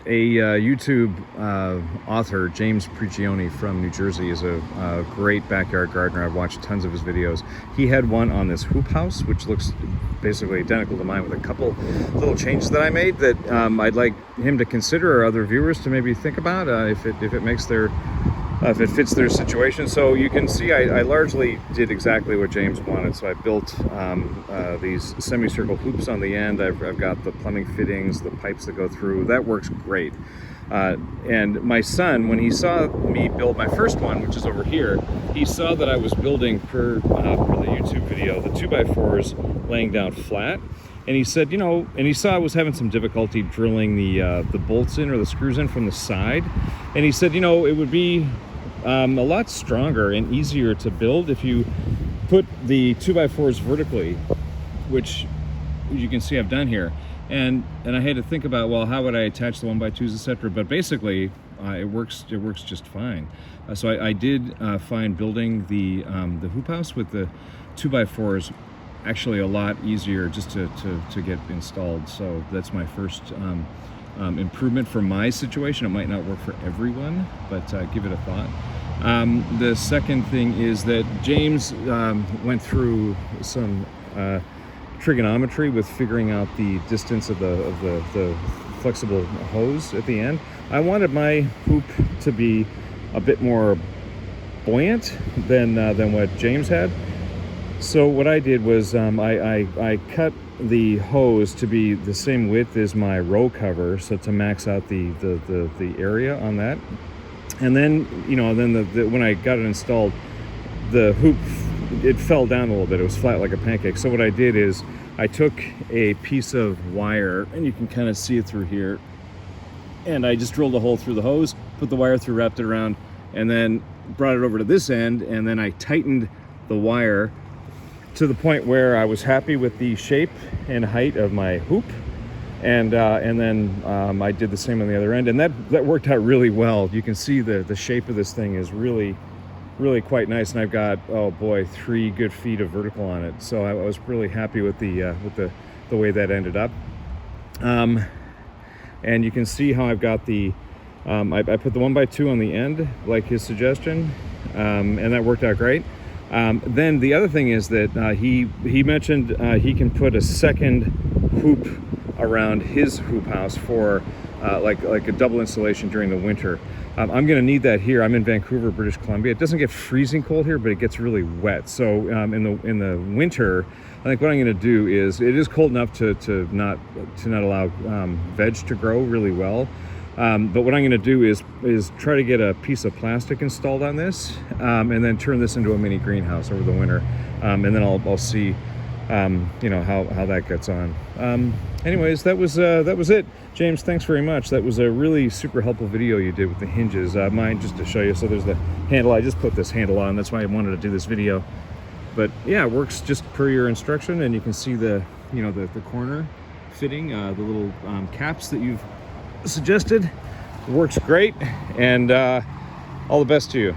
YouTube author, James Prigioni from New Jersey, is a great backyard gardener. I've watched tons of his videos. He had one on this hoop house, which looks basically identical to mine, with a couple little changes that I made that I'd like him to consider, or other viewers to maybe think about, if it makes their if it fits their situation. So you can see I largely did exactly what James wanted. So I built these semicircle hoops on the end. I've got the plumbing fittings, the pipes that go through. That works great. And my son, when he saw me build my first one, which is over here, he saw that I was building per the YouTube video, the 2x4s laying down flat. And he said, you know, and he saw I was having some difficulty drilling the bolts in, or the screws in, from the side. And he said, you know, it would be a lot stronger and easier to build if you put the 2x4s vertically, which you can see I've done here. And I had to think about, well, how would I attach the 1x2s, etc. But basically, it works just fine. So I did find building the hoop house with the 2x4s actually a lot easier just to get installed. So that's my first improvement for my situation. It might not work for everyone, but give it a thought. The second thing is that James went through some trigonometry with figuring out the distance of the flexible hose at the end. I wanted my hoop to be a bit more buoyant than what James had. So what I did was I cut the hose to be the same width as my row cover, so to max out the area on that. And then, you know, when I got it installed, the hoop, it fell down a little bit. It was flat like a pancake. So what I did is I took a piece of wire, and you can kind of see it through here, and I just drilled a hole through the hose, put the wire through, wrapped it around, and then brought it over to this end, and then I tightened the wire to the point where I was happy with the shape and height of my hoop. And then I did the same on the other end, and that worked out really well. You can see the shape of this thing is really quite nice, and I've got, oh boy, 3 good feet of vertical on it. So I was really happy with the way that ended up. And you can see how I've got the I put the 1x2 on the end, like his suggestion, and that worked out great. Then the other thing is that he mentioned he can put a second hoop around his hoop house for like a double installation during the winter. I'm going to need that here. I'm in Vancouver, British Columbia. It doesn't get freezing cold here, but it gets really wet. So in the winter, I think what I'm going to do is, it is cold enough to not allow veg to grow really well. But what I'm going to do is try to get a piece of plastic installed on this, and then turn this into a mini greenhouse over the winter, and then I'll see you know, how that gets on. Anyways, that was it. James, thanks very much. That was a really super helpful video you did with the hinges. Mine, just to show you, so there's the handle. I just put this handle on. That's why I wanted to do this video. But yeah, it works just per your instruction, and you can see the corner fitting, the little caps that you've suggested. It works great, and all the best to you.